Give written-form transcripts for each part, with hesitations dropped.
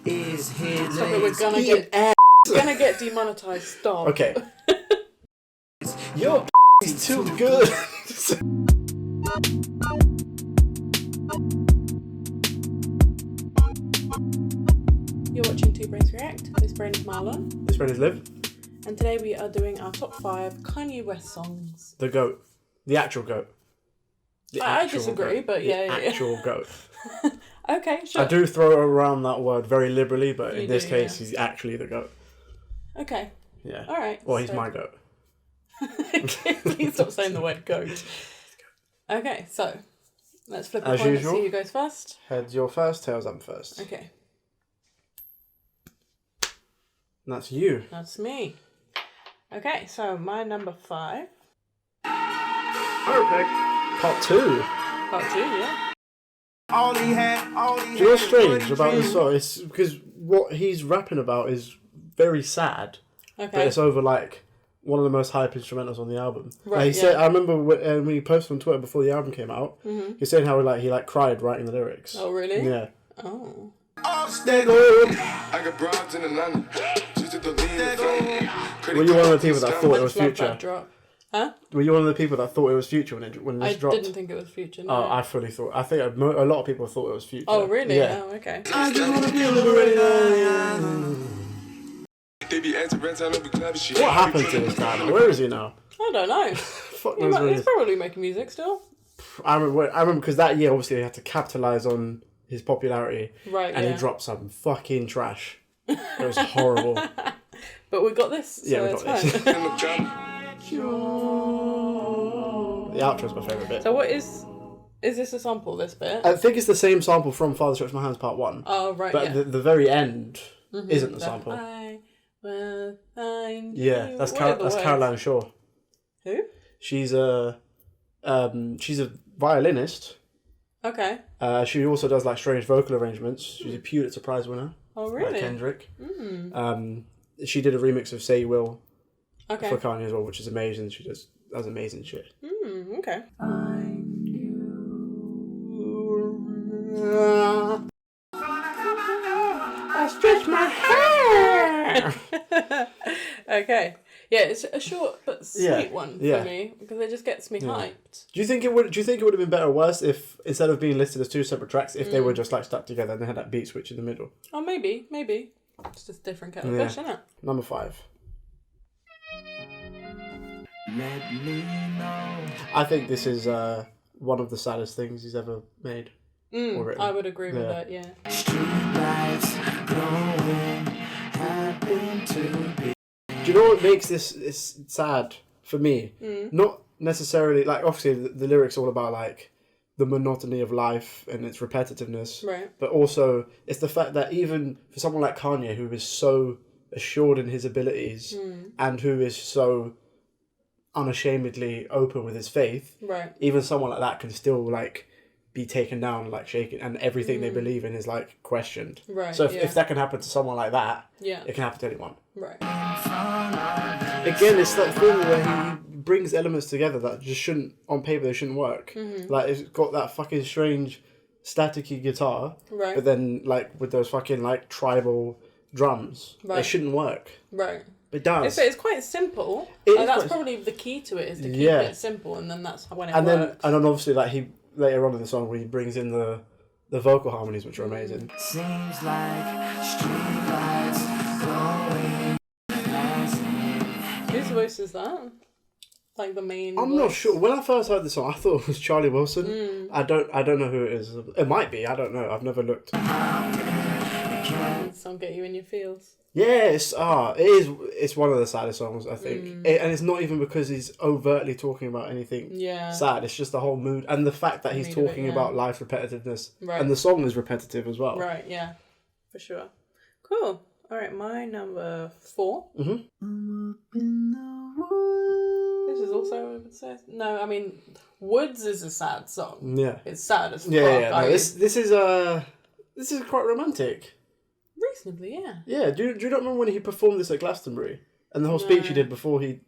is his. Stop it, we're gonna get demonetized. Stop. Okay. Your is too good. You're watching Two Brains React. This brain is Marlon. This brain is Liv. And today we are doing our top 5 Kanye West songs. The GOAT. The actual GOAT. I disagree, goat. but yeah. The actual GOAT. Okay, sure. I do throw around that word very liberally, but in this case, yeah. he's actually the GOAT. Okay. Yeah. Alright. Well, he's my GOAT. Okay, please stop saying the word goat. Okay, so let's flip a As coin and usual. see who goes first. Heads you're first, tails I'm first. Okay. And that's you. That's me. Okay, so my number 5. Perfect. Part 2. Part 2, yeah. Do you know what's strange about this song? It's because what he's rapping about is very sad. Okay. But it's over like one of the most hype instrumentals on the album. Right, he said, I remember when he posted on Twitter before the album came out, he said how he cried writing the lyrics. Oh, really? Yeah. Oh. I got broads in Atlanta. She's at the lean. Were you one of the people that thought it was Love that Future? drop. Huh? Were you one of the people that thought it was Future when this dropped? I didn't think it was Future, no. Oh, I fully thought. I think a lot of people thought it was Future. Oh, really? Yeah. Oh, okay. I just wanna be liberated. They be What happened to this guy? Where is he now? I don't know. Fuck knows where he He's is. probably making music still. I remember because that year obviously he had to capitalize on his popularity, Right, and yeah. he dropped some fucking trash. It was horrible. But we got this, so Yeah, we it's got this. fine. The outro's my favourite bit. So what is this a sample, this bit? I think it's the same sample from Father Stretch My Hands Part 1. Oh, right, But yeah. the very end isn't the sample. I will find Yeah, you. that's What are the words? Caroline Shaw. Who? She's a violinist. Okay. She also does like strange vocal arrangements. She's a Pulitzer Prize winner. Oh, really? Like Kendrick. She did a remix of Say You Will Okay. for Kanye as well, which is amazing. She does amazing shit. Okay. I stretch my hair. Okay. Yeah, it's a short but sweet Yeah, one yeah. for me because it just gets me hyped. Do you think it would have been better or worse if instead of being listed as 2 separate tracks, if they were just like stuck together and they had that beat switch in the middle? Oh, maybe. It's just a different kettle of fish, isn't it? Number 5. Let me know. I think this is one of the saddest things he's ever made. Or written. I would agree with Yeah. that, yeah. Streetlights glowing, happen to be. Do you know what makes this sad for me? Not necessarily like obviously the lyrics are all about like the monotony of life and its repetitiveness, Right. but also it's the fact that even for someone like Kanye, who is so assured in his abilities and who is so unashamedly open with his faith, Right. even someone like that can still like be taken down, like shaken, and everything they believe in is like questioned. Right, So if, yeah. if that can happen to someone like that, Yeah. it can happen to anyone. Right. Again, it's that thing where he brings elements together that just shouldn't, on paper, they shouldn't work. Like, it's got that fucking strange staticky guitar, Right. but then, like, with those fucking, like, tribal drums, they Right. shouldn't work. Right. It does. It's quite simple. It is That's quite- probably the key to it, is to keep Yeah. it simple, and then that's when it and works. then obviously, like, he, later on in the song, where he brings in the vocal harmonies, which are amazing. Seems like streetlights glowing. Whose voice is that? Like the main I'm voice? not sure. When I first heard the song, I thought it was Charlie Wilson. I don't know who it is. It might be. I don't know. I've never looked. Song get you in your feels. Yeah, it's one of the saddest songs, I think. And it's not even because he's overtly talking about anything Yeah. sad. It's just the whole mood and the fact that he's Mood of it, talking yeah. about life repetitiveness. Right. And the song is repetitive as well. Right, yeah. For sure. Cool. Alright, my number 4. This is also, I would say. No, I mean, Woods is a sad song. Yeah. It's sad as fuck. Yeah. No, this is quite romantic. Reasonably, yeah. Yeah. Do you not remember when he performed this at Glastonbury and the whole speech he did before he?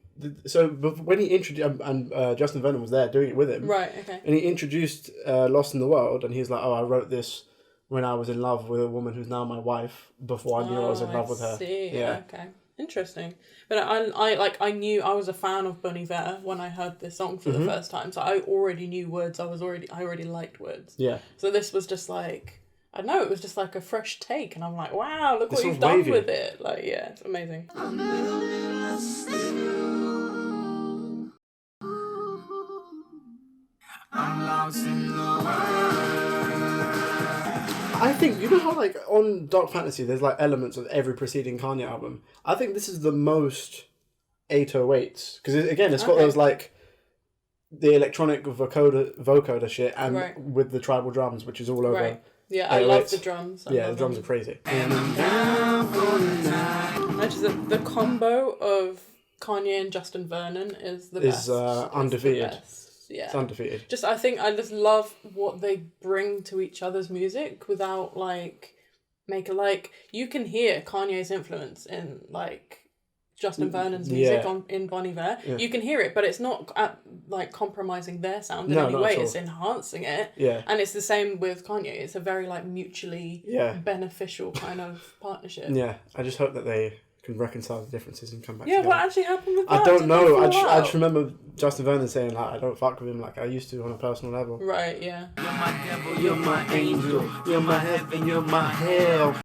So when he introduced and Justin Venom was there doing it with him. Right. Okay. And he introduced Lost in the World, and he's like, "Oh, I wrote this when I was in love with a woman who's now my wife before I knew I was in love with her. See. Yeah. Okay. Interesting. But I knew I was a fan of Bon Iver when I heard this song for the first time. So I already knew words. I already liked words. Yeah. So this was just like, I don't know, it was just like a fresh take, and I'm like, wow, look This what you've was done wavy. with it. Like, yeah, it's amazing. I think, you know how like on Dark Fantasy there's like elements of every preceding Kanye album? I think this is the most 808s. Because again, it's got Okay. those like the electronic vocoder shit and Right. with the tribal drums, which is all over. Right. Yeah, I 808s. love the drums. I Yeah, the love drums them. are crazy. Actually, the combo of Kanye and Justin Vernon is the best. undefeated. It's the best. Yeah. It's undefeated. I think I just love what they bring to each other's music without like you can hear Kanye's influence in like Justin Vernon's music in Bon Iver. Yeah. You can hear it, but it's not like compromising their sound in No, any not way. at all. It's enhancing it. Yeah. And it's the same with Kanye. It's a very like mutually beneficial kind of partnership. Yeah, I just hope that they can reconcile the differences and come back Yeah, together. what actually happened with that? I don't Did know. they I fall out? just remember Justin Vernon saying like, I don't fuck with him like I used to on a personal level. Right, yeah. You're my devil, you're my angel, You're my heaven, you're my hell.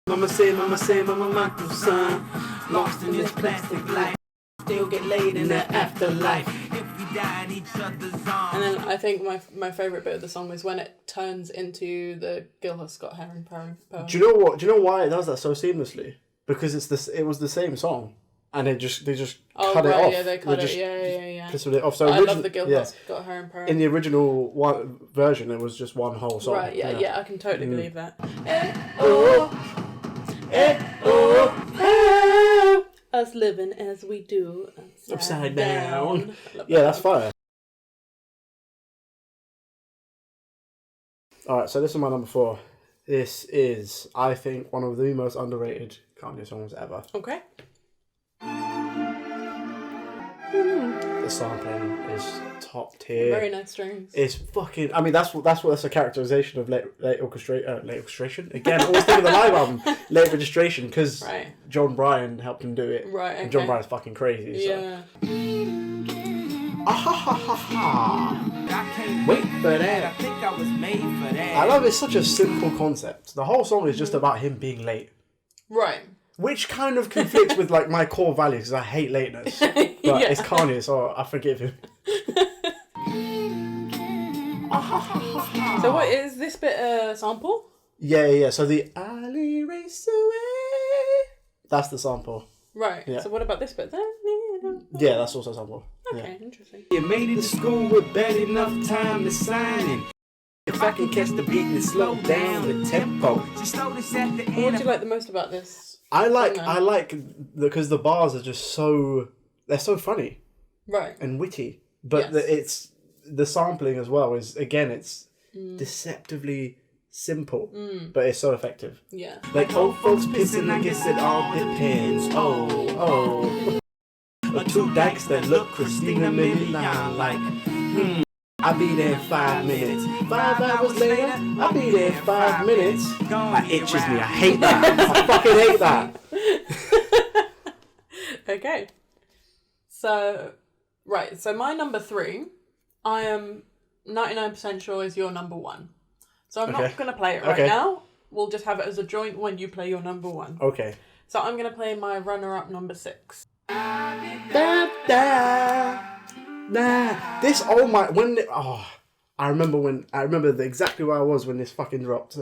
Mama say, my son. lost in this plastic life. Still get laid in the afterlife. If we die in each other's arms. And then I think my favourite bit of the song is when it turns into the Gil has Scott Heron poem. Do you know what? Do you know why it does that so seamlessly? Because it was the same song, and they just cut it off. Yeah, they cut just it. Yeah. Pissed it off. So I love the Gil has Scott Heron poem. In the original version, it was just one whole song. Right, yeah, I can totally believe that. Us living as we do Upside down. I love Yeah, that that's one. fire. Alright, so this is my number 4. This is, I think, one of the most underrated Kanye songs ever. Okay. The sampling is top tier. Very nice strings. It's fucking. I mean, that's a characterization of late orchestration. Again, always think of the live album, late registration, because Right. John Bryan helped him do it. Right, And John okay. Bryan's fucking crazy. So. Yeah. I can't Wait for I that. think I was made for that. I love it's such a simple concept. The whole song is just about him being late, Right. which kind of conflicts with like my core values because I hate lateness. But Yeah. it's Kanye, so I forgive him. So what is this bit a sample? Yeah. So the alley race away. That's the sample. Right. Yeah. So what about this bit then? Yeah, that's also a sample. Okay, interesting. You made it to school with barely enough time to sign in. If I can catch the beat and slow down the tempo. Just notice at the What end. do you like the most about this? I like song because the bars are just they're so funny then? Right. and witty, but Yes. it's the sampling as well is again it's deceptively simple, but it's so effective. Yeah. Like old folks pissing, I guess it all depends. Oh, Or two dykes that look Christina Milian like, I'll be there in 5 minutes. 5 hours later, I'll be there in 5 minutes. That itches me. I hate that. I fucking hate that. Okay. So, right. So my number 3, I am 99% sure is your number 1. So I'm Okay. not going to play it right Okay. now. We'll just have it as a joint when you play your number 1. Okay. So I'm going to play my runner-up number 6. Da, da, nah. This I remember exactly where I was when this fucking dropped.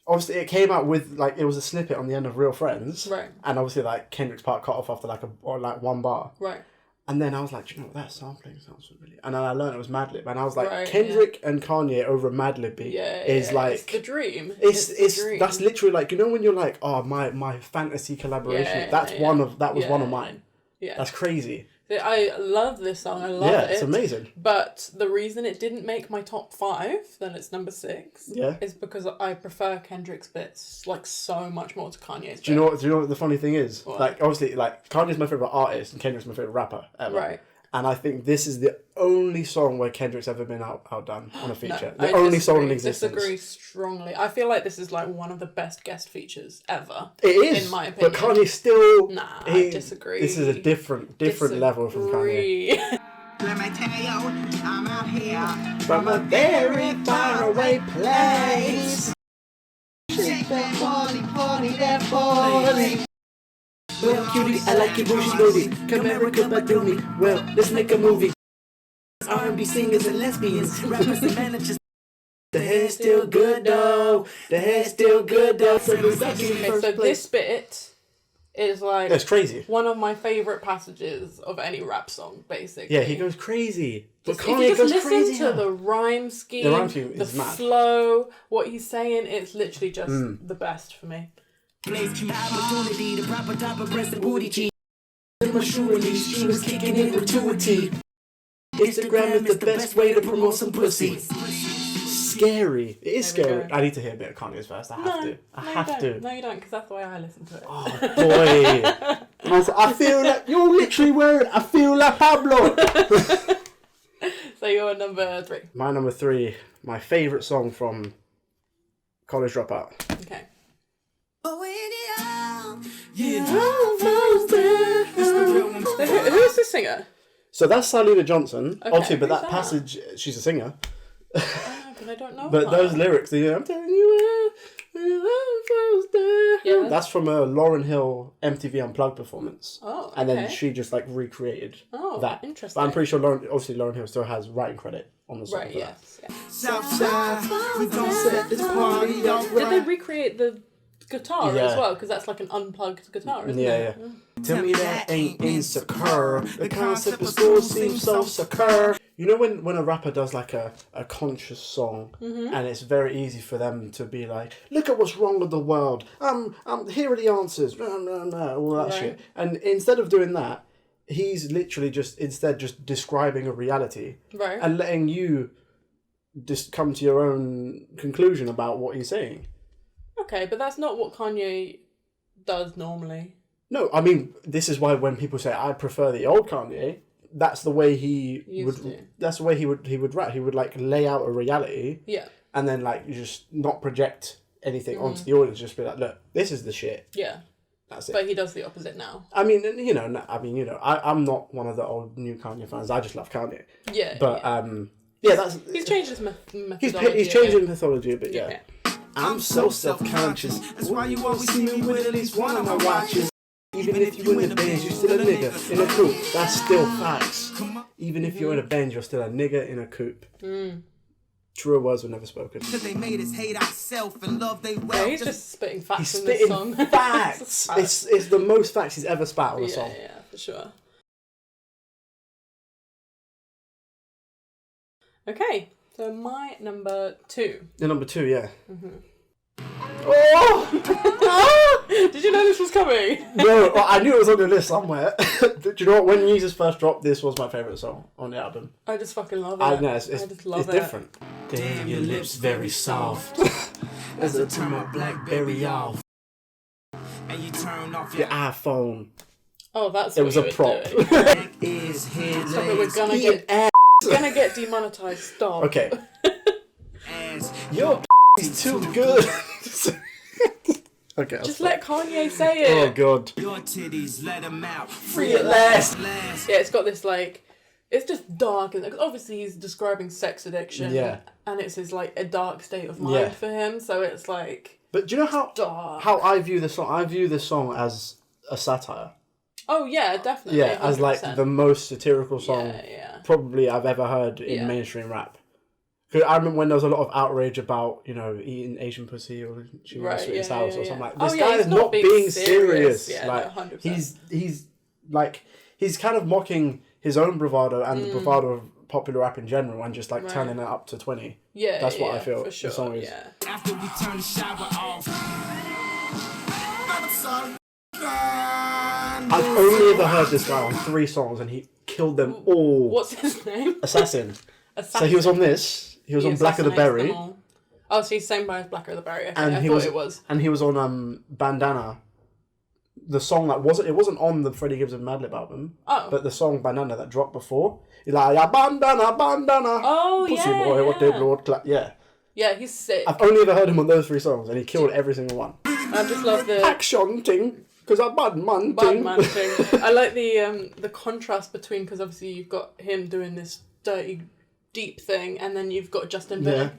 Obviously, it came out with like it was a snippet on the end of Real Friends, Right. And obviously, like Kendrick's part cut off after like one bar, Right. and then I was like, do you know what, that sampling sounds familiar, and then I learned it was Madlib, and I was like, Right, Kendrick and Kanye over Madlib beat is like it's the dream. it's the dream. that's literally like, you know, when you're like, oh, my fantasy collaboration, one of mine. Yeah. That's crazy. I love this song. I love it. It's amazing. But the reason it didn't make my top 5, then it's number 6, is because I prefer Kendrick's bits like so much more to Kanye's. Do you know what the funny thing is? What? Like, obviously, like Kanye's my favorite artist and Kendrick's my favorite rapper ever. Right. And I think this is the only song where Kendrick's ever been outdone on a feature. No, the only song in existence. I disagree strongly. I feel like this is like one of the best guest features ever. It is, in my opinion. but Kanye still. I disagree. This is a different level from Kanye. Let me tell you, I'm out here From a very far away place. shake that body, that body. Well, cutie, I like your bougie booty. Come America, but do me. Well, let's make a movie. R&B singers and lesbians, rappers and managers. The hair's still good though. The hair's still good though. So This bit is like that's crazy. one of my favourite passages of any rap song, basically. Yeah, he goes crazy. But If you Kanye just goes listen crazy. to the rhyme scheme, the is mad. flow, what he's saying, it's literally just the best for me. Blaze opportunity, the proper top of breast and booty cheek. Maturity, she was kicking in gratuity. Instagram is the best way to promote some pussy. Scary. It is There we scary. go. I need to hear a bit of Kanye's first. I have to. I have to. No, you don't, because that's the way I listen to it. Oh boy. And I was like, I feel like you're literally wearing. I feel like Pablo. So you're number 3. My number 3, my favourite song from College Dropout. Okay. So who's the singer? So that's Syleena Johnson, obviously, but who's that that? passage, she's a singer. Because I don't know. But her. those lyrics, I'm telling you, Yeah. that's from a Lauryn Hill MTV Unplugged performance. Oh, And then okay. she just like recreated that. Interesting. But I'm pretty sure Lauryn Hill still has writing credit on the song. Right, for that. yes. Yeah. Southside, we gon' set this party off Did they right. recreate the guitar Yeah. as well? Because that's like an unplugged guitar, isn't it? Yeah. Tell me that ain't insecure. The concept of school seems so secure. You know when a rapper does like a conscious song and it's very easy for them to be like, look at what's wrong with the world. Here are the answers. All that Right. shit. And instead of doing that, he's literally just describing a reality Right. and letting you just come to your own conclusion about what he's saying. Okay, but that's not what Kanye does normally. No, I mean, this is why when people say I prefer the old Kanye, that's the way he Used would. to. That's the way he would rap. He would like lay out a reality, Yeah. and then like just not project anything onto the audience. Just be like, look, this is the shit. Yeah. That's it. But he does the opposite now. I mean, I'm not one of the old new Kanye fans. I just love Kanye. Yeah. But yeah. that's He's changed his methodology. he's changing mythology a bit. Yeah. Yeah. I'm so self-conscious. That's why you always see me with at least one of my watches. Even if you in the Benz, you're still a nigga in a coupe. That's still facts. Even if you're in a Benz, you're still a nigga in a coupe. Truer words were never spoken. Cause they made us hate ourselves and love they Yeah, well. he's just spitting facts He's in this song. spitting facts. It's the most facts he's ever spat on a song. Yeah, for sure. Okay, so my number 2. The number 2, yeah. Oh! Did you know this was coming? No, well, I knew it was on your list somewhere. Do you know what? When Yeezus first dropped, this was my favourite song on the album. I just fucking love it. I know, I just love it's it. different. Damn, your lips very soft. As I turn my Blackberry off. And you turn off Your iPhone. Oh, that's It what was you a were prop. doing. neck is head Stop it, we're legs, gonna Eating get demonetized. Stop. Okay. ass. Your is too good. Okay. Just let Kanye say it. Oh god. Your titties, let them out. Free at last. Yeah, it's got this like, it's just dark, and obviously he's describing sex addiction. Yeah. And it's his like a dark state of mind Yeah. for him, so it's like But do you know dark. how I view the song? I view this song as a satire. Oh yeah, definitely. Yeah, as like 100%. the most satirical song Yeah. probably I've ever heard in Yeah. mainstream rap. 'Cause I remember when there was a lot of outrage about, eating Asian pussy or chewing Right, sweet yeah, and sour yeah, or something yeah. like Oh, this yeah, guy he's is not being serious. Yeah, like no, 100%. he's kind of mocking his own bravado and the bravado of popular rap in general and just like Right. turning it up to 20. Yeah, That's what I yeah, feel for sure. the song is. Yeah. After we turn the shower off. I've only ever heard this guy on 3 songs and he killed them all. What's his name? Assassin. So he was on this. He was on Black of the assassinates Berry. them all. Oh, so he's same by as Black of the Berry. Okay, And I he thought was it was. And he was on Bandana. the song that wasn't on the Freddie Gibbs and Madlib album. Oh. But the song Banana that dropped before. He's like, yeah, bandana. Oh, Pussy yeah, boy, what yeah. they blood clap. Yeah. Yeah, he's sick. I've only ever heard him on those 3 songs, and he killed every single one. I just love the Action ting, because I'm bad man ting. Batman thing. I like the contrast between, because obviously you've got him doing this dirty, deep thing, and then you've got Justin Bieber.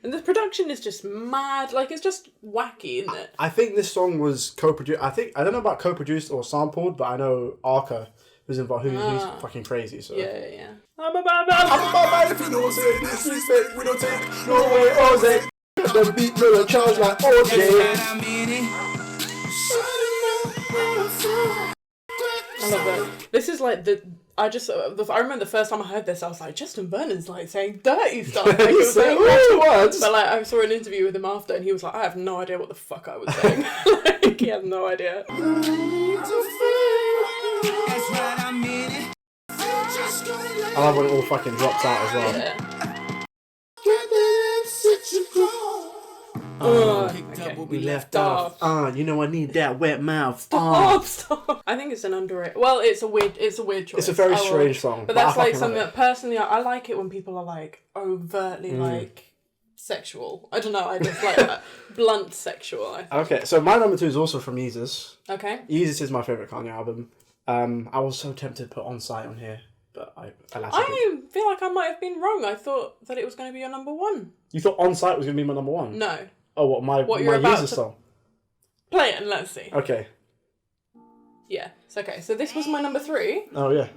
And the production is just mad. Like, it's just wacky, isn't it? I think this song was co-produced. I don't know about co-produced or sampled, but I know Arca was involved. Who's fucking crazy. So Yeah. I'm a bad man. I'm about man if you don't say disrespect. We don't take no way Jose. The beat will charge like OJ. I love that. This is like I remember the first time I heard this, I was like, Justin Vernon's like saying dirty stuff. Like, it was like, words. But like, I saw an interview with him after, and he was like, I have no idea what the fuck I was saying. Like, he had no idea. I love when it all fucking drops out as well. Yeah. Okay. We left off. You know I need that wet mouth. Stop. I think it's an underrated. Well, it's a weird choice. It's a very strange song. But that's like something that personally I like it when people are like overtly like sexual. I don't know. I just like that. Blunt sexual. I think. Okay, so my number 2 is also from Yeezus. Okay. Yeezus is my favourite Kanye album. I was so tempted to put On Sight on here, but I feel like I might have been wrong. I thought that it was going to be your number 1. You thought On Sight was going to be my number 1? No. Oh, what, my Yeezus song? Play it and let's see. Okay. Yeah, it's okay. So this was my number 3. Oh, yeah.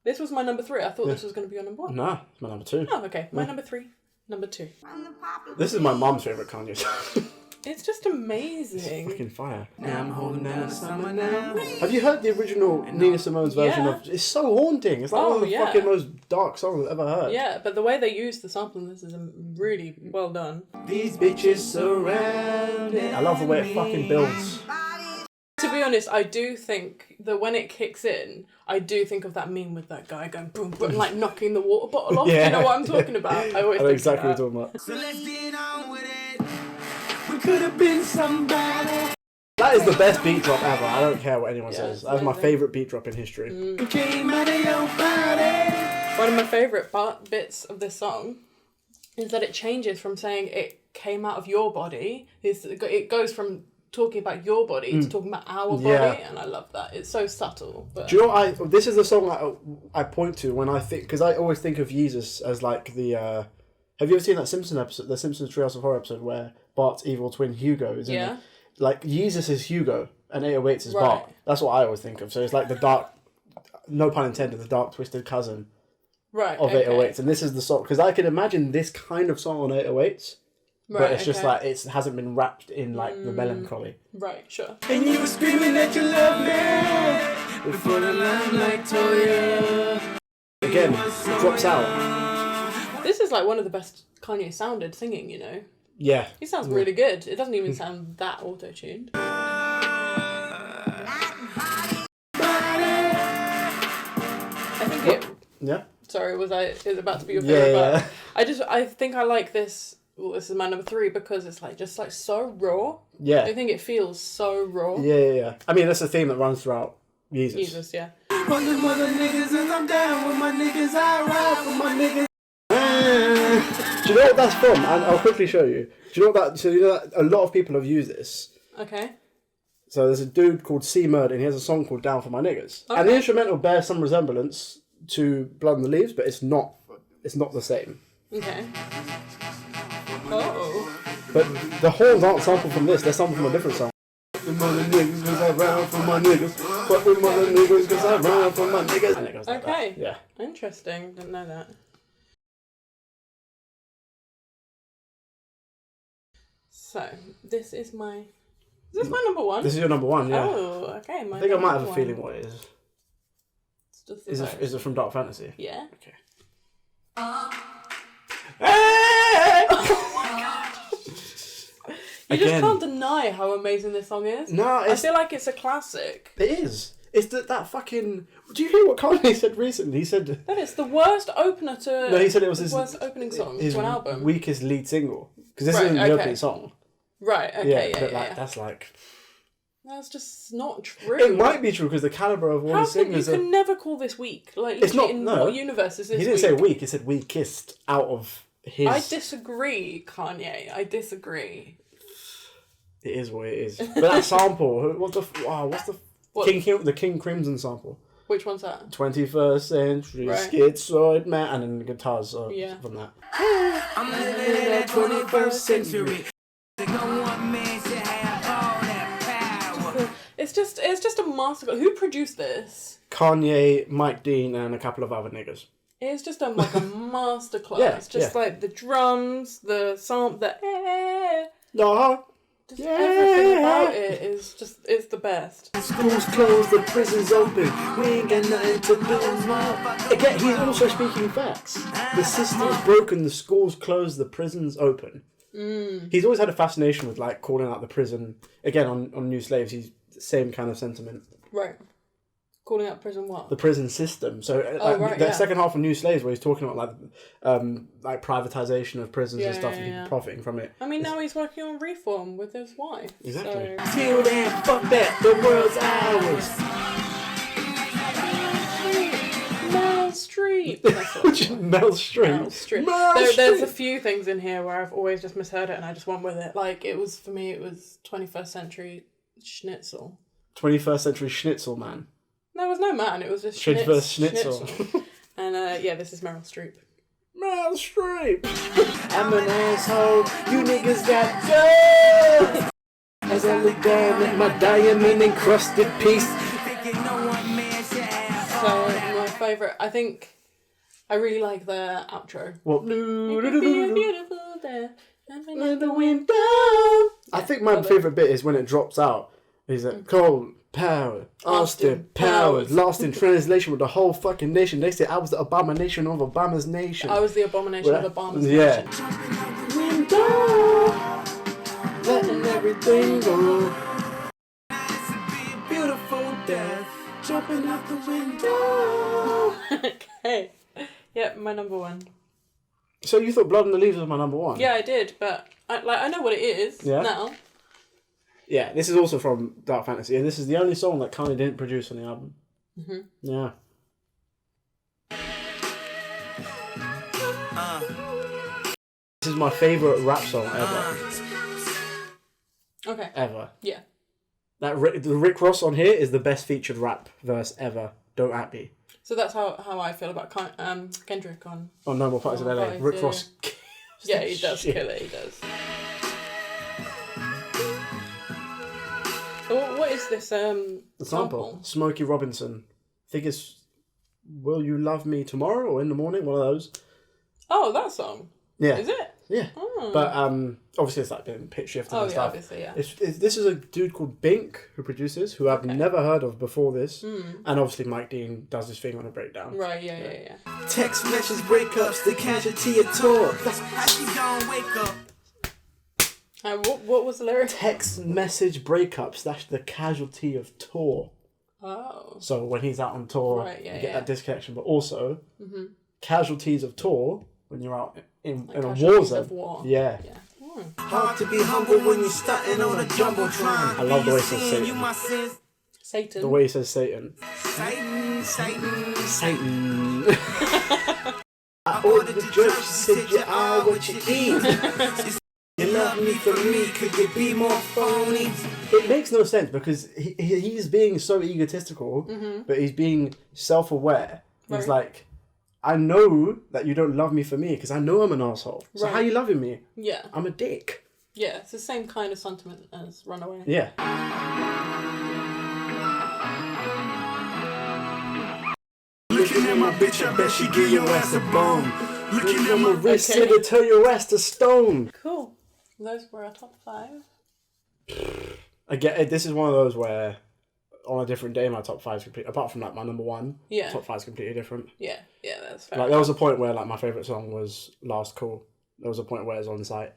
This was my number 3. I thought this was going to be your number 1. Nah, it's my number 2. Oh, okay. My number 3. Number 2. This is my mum's favourite Kanye song. It's just amazing. Fucking fire. Now I'm holding down the summer now. Have you heard the original Nina Simone's version of... It's so haunting. It's like one of the fucking most dark songs I've ever heard. Yeah, but the way they use the sample in this is really well done. These bitches surrounded. I love the way it fucking builds. To be honest, I do think that when it kicks in, I do think of that meme with that guy going boom, boom, like knocking the water bottle off. Yeah. Do you know what I'm talking about? I always I know think exactly what of you're that. talking about. So let's get on with it. We could have been somebody. That is the best beat drop ever. I don't care what anyone says. it's That was my amazing. favourite beat drop in history. Came out of your body. One of my favourite bits of this song is that it changes from saying it came out of your body. It goes from talking about your body to talking about our body, Yeah. and I love that. It's so subtle. But... Do you know what this is the song I point to when I think... Because I always think of Yeezus as like the... have you ever seen that Simpsons episode, the Simpsons Treehouse of Horror episode where Bart's evil twin Hugo is in it? Like, Yeezus is Hugo and 808s is Bart. That's what I always think of. So it's like the dark... No pun intended, the dark twisted cousin of 808s. And this is the song... Because I can imagine this kind of song on 808s. But it's just like, it hasn't been wrapped in like the melancholy. Right, sure. And you were screaming that you love me before the limelight told you. Again, it drops out. This is like one of the best Kanye sounded singing, you know? Yeah. He sounds really good. It doesn't even sound that auto-tuned. I think it... Yeah? Sorry, is it about to be your favourite? Yeah. I think I like this... Well, this is my number 3 because it's like just like so raw. Yeah. I think it feels so raw. Yeah. I mean, that's the theme that runs throughout Yeezus. Jesus, yeah. Running with the niggas and I'm down with my niggas. I ride for my niggas. Do you know what that's from? And I'll quickly show you. Do you know what that... So you know that a lot of people have used this. Okay. So there's a dude called C Murd and he has a song called Down for My Niggas. Okay. And the instrumental bears some resemblance to Blood on the Leaves, but it's not the same. Okay. Oh. But the horns aren't sampled from this, they're sampled from a different song. With mother niggas cause I round for my niggas. Fuck with mother niggas cause I round for my niggas. And it goes like Okay. that. Yeah. Interesting. Didn't know that. So, this is my number 1? This is your number 1, yeah. Oh, okay. I think I might have a feeling what it is. It's just Is it from Dark Fantasy? Yeah. Okay. You just can't deny how amazing this song is. No, I feel like it's a classic. It is. It's that fucking... Do you hear what Kanye said recently? He said... That is the worst opener to... No, he said it was the his... worst opening song his to an album. weakest lead single. Because this isn't the opening song. Right. Okay. Yeah. but Yeah. like that's like That's just not true. it might be true because the caliber of all the singers. You can never call this weak. Like, It's not. in No. what universe is this? He didn't weak? say weak. He said weakest out of his. I disagree, Kanye. I disagree. It is what it is. But that sample, what's the King Crimson sample? Which one's that? 21st century Right. schizoid man, and then the guitars from that. I'm living in that 21st century. No one man should have all that power. It's just a masterclass. Who produced this? Kanye, Mike Dean, and a couple of other niggas. It's just a masterclass. Yeah, Just like the drums, the song, the No. just everything about it is just, it's the best. Schools closed, the prisons open. We ain't got nothing to do. Again, he's also speaking facts. The system's broken, the schools closed, the prisons open. He's always had a fascination with like calling out the prison. Again, on New Slaves, he's the same kind of sentiment. Right. Calling out prison what? The prison system. So second half of New Slaves, where he's talking about like privatization of prisons and stuff, and people profiting from it. I mean, now he's working on reform with his wife. Exactly. So. Till then, fuck that. The world's ours. Meryl Streep. Meryl Streep. Meryl Streep. Meryl There's Streep. a few things in here where I've always just misheard it and I just went with it. Like, it was 21st century schnitzel. 21st century schnitzel, man. There was no man, it was just 21st schnitzel. And this is Meryl Streep. Meryl Streep. I'm an asshole. You niggas got go. As I look down at my diamond encrusted piece. So, my favourite, I think, I really like the outro. What? It could be a beautiful day. Let the wind down. I think my favourite bit is when it drops out. He's like, Cole Power, Austin Powers, lost in translation with the whole fucking nation. They say I was the abomination of Obama's nation. I was the abomination of Obama's yeah. nation. Window, letting everything go. Beautiful death. Jumping out the window. Okay. Yep, my number one. So you thought Blood on the Leaves was my number one? Yeah, I did, but I know what it is now. Yeah, this is also from Dark Fantasy, and this is the only song that Kanye didn't produce on the album. Mm-hmm. Yeah. This is my favourite rap song ever. Okay. Ever. Yeah. The Rick Ross on here is the best featured rap verse ever. Don't at me. So that's how I feel about Kendrick on... Oh, No More Parties in LA. Parties, Rick Ross. Yeah, he does kill it, he does. So what is this The sample. Smokey Robinson. I think it's Will You Love Me Tomorrow or In the Morning? One of those. Oh, that song. Yeah. Is it? Yeah. Oh. But obviously it's like been pitch shifted and stuff. Obviously, yeah. This is a dude called Bink who produces, who I've never heard of before this. And obviously Mike Dean does this thing on a breakdown. Right, yeah. Text message breakups, the casualty of talk. How she gonna wake up? What was the lyric? Text message breakups, that's the casualty of tour. Oh. So when he's out on tour, Right, you get that disconnection. But also, casualties of tour, when you're out in a war zone. Of war. Yeah. Hard to be humble when you're starting on a jumbotron. I love the way he says Satan. Satan. The way he says Satan. Satan. I ordered the drink, she said you are what you eat. You love me for me, could you be more phony? It makes no sense because he's being so egotistical, but he's being self-aware. He's Right. like, I know that you don't love me for me because I know I'm an asshole. So Right. how you loving me? Yeah. I'm a dick. Yeah, it's the same kind of sentiment as Runaway. Yeah. Looking at my bitch, I bet she give your ass a bone. Looking at my wrist, said to turn your ass to stone. Cool. Those were our top 5. Again, this is one of those where on a different day my top 5 is completely, apart from like my number 1, Yeah. top 5 is completely different. Yeah, that's fair. Like there was a point where like my favourite song was Last Call. There was a point where it was On Site.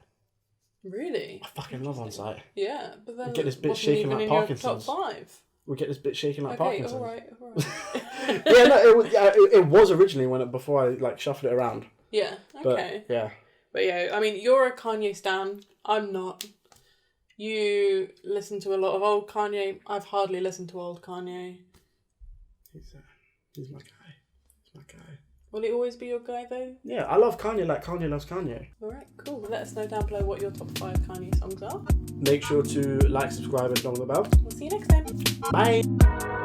Really? I fucking love On Site. Yeah, but then Get this bitch wasn't shaking even like in your Parkinson's. top 5. We get this bit shaking like Okay, Parkinson's. alright. Yeah, no, it was originally before I like shuffled it around. Yeah, But okay. yeah, But yeah, I mean, you're a Kanye stan. I'm not. You listen to a lot of old Kanye. I've hardly listened to old Kanye. He's my guy. He's my guy. Will he always be your guy though? Yeah, I love Kanye like Kanye loves Kanye. Alright, cool. Let us know down below what your top 5 Kanye songs are. Make sure to like, subscribe, and dong the bell. We'll see you next time. Bye.